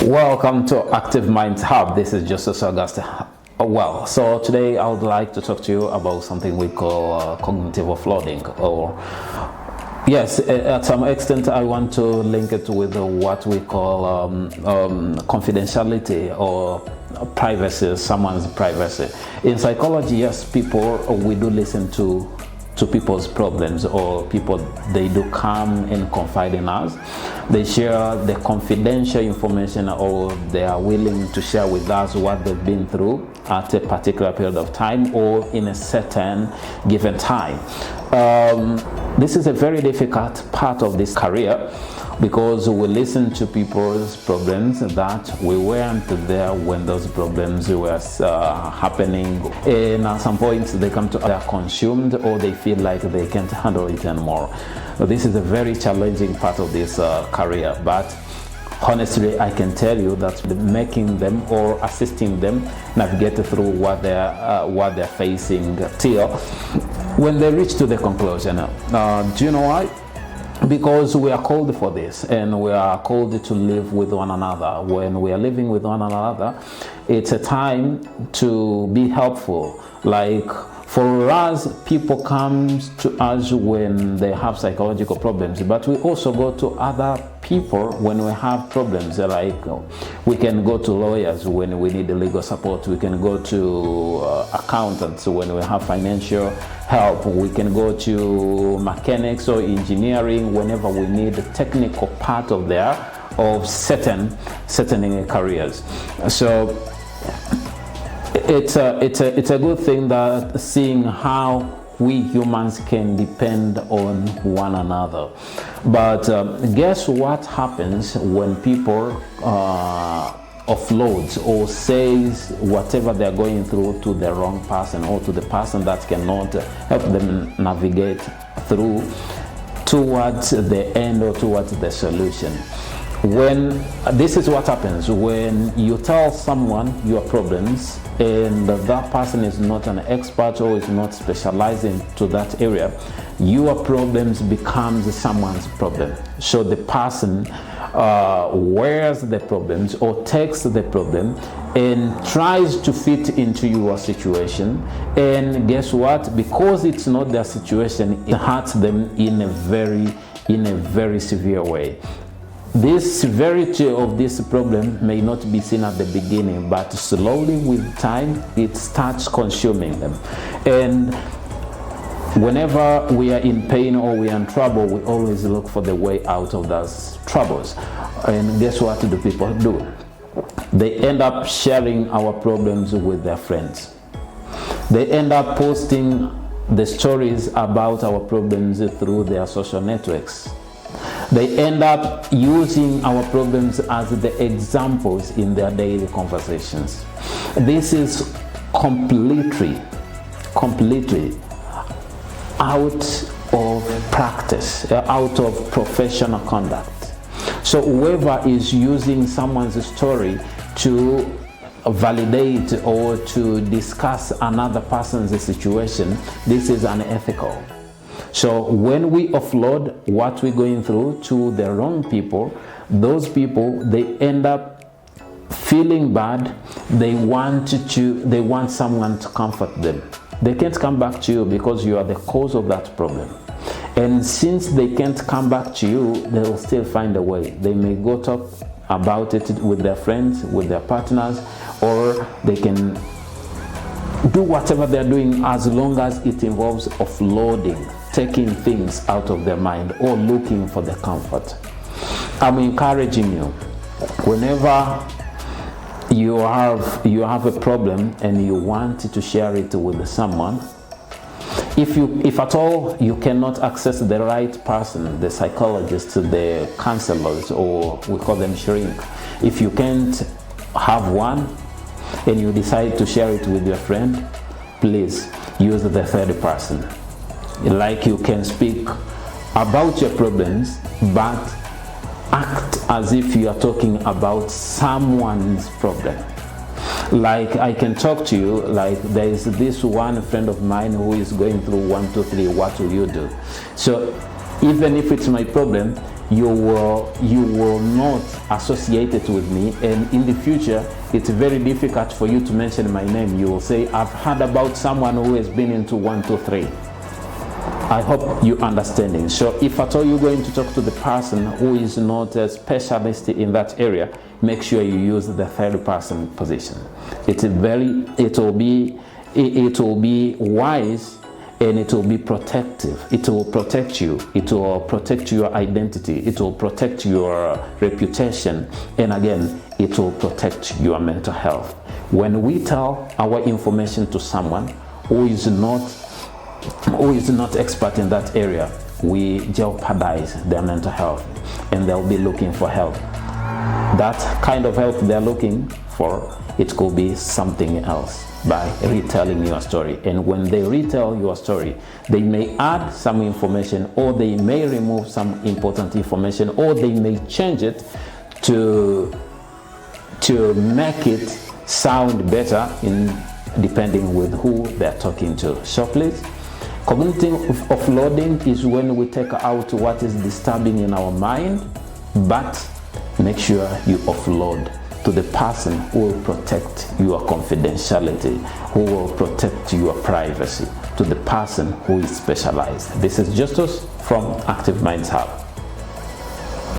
Welcome to Active Minds Hub. This is Justice August. So today I would like to talk to you about something we call cognitive offloading, or yes, at some extent I want to link it with what we call confidentiality or privacy, someone's privacy. In psychology, yes, we do listen to people's problems, or people, they do come and confide in us. They share the confidential information, or they are willing to share with us what they've been through at a particular period of time or in a certain given time. This is a very difficult part of this career, because we listen to people's problems that we weren't there when those problems were happening, and at some point they come to, they're consumed, or they feel like they can't handle it anymore. This is a very challenging part of this career, but honestly I can tell you that making them or assisting them navigate through what they're facing till when they reach to the conclusion. Do you know why? Because we are called for this, and we are called to live with one another. When we are living with one another, it's a time to be helpful. Like for us, people come to us when they have psychological problems, but we also go to other people when we have problems. Like we can go to lawyers when we need legal support, we can go to accountants when we have financial help, we can go to mechanics or engineering whenever we need the technical part of certain careers. So it's a good thing that seeing how we humans can depend on one another. But guess what happens when people offloads or says whatever they're going through to the wrong person, or to the person that cannot help them navigate through towards the end or towards the solution? When this is what happens when you tell someone your problems, and that person is not an expert or is not specializing to that area, your problems becomes someone's problem. So the person wears the problems or takes the problem and tries to fit into your situation, and guess what? Because it's not their situation, it hurts them in a very severe way. This severity of this problem may not be seen at the beginning, but slowly with time it starts consuming them. And whenever we are in pain or we are in trouble, we always look for the way out of those troubles. And guess what do people do? They end up sharing our problems with their friends. They end up posting the stories about our problems through their social networks. They end up using our problems as the examples in their daily conversations. This is completely out of practice, out of professional conduct. So whoever is using someone's story to validate or to discuss another person's situation, this is unethical. So when we offload what we're going through to the wrong people, those people, they end up feeling bad. They want someone to comfort them. They can't come back to you because you are the cause of that problem. And since they can't come back to you, they will still find a way. They may go talk about it with their friends, with their partners, or they can do whatever they're doing, as long as it involves offloading, taking things out of their mind or looking for the comfort. I'm encouraging you, whenever you have a problem and you want to share it with someone, if at all you cannot access the right person, the psychologist, the counselors, or we call them shrink, if you can't have one and you decide to share it with your friend, please use the third person. Like, you can speak about your problems, but act as if you are talking about someone's problem. Like, I can talk to you like, there is this one friend of mine who is going through 1, 2, 3, what will you do? So even if it's my problem, you will not associate it with me, and in the future it's very difficult for you to mention my name. You will say, I've heard about someone who has been into 1, 2, 3. I hope you understanding. So if at all you're going to talk to the person who is not a specialist in that area, make sure you use the third person position. It will be wise, and it will be protective. It will protect you. It will protect your identity. It will protect your reputation. And again, it will protect your mental health. When we tell our information to someone who is not expert in that area, we jeopardize their mental health, and they'll be looking for help. That kind of help they're looking for, it could be something else by retelling your story. And when they retell your story, they may add some information, or they may remove some important information, or they may change it to make it sound better depending with who they're talking to. So please, cognitive offloading is when we take out what is disturbing in our mind, but make sure you offload to the person who will protect your confidentiality, who will protect your privacy, to the person who is specialized. This is Justus from Active Minds Hub.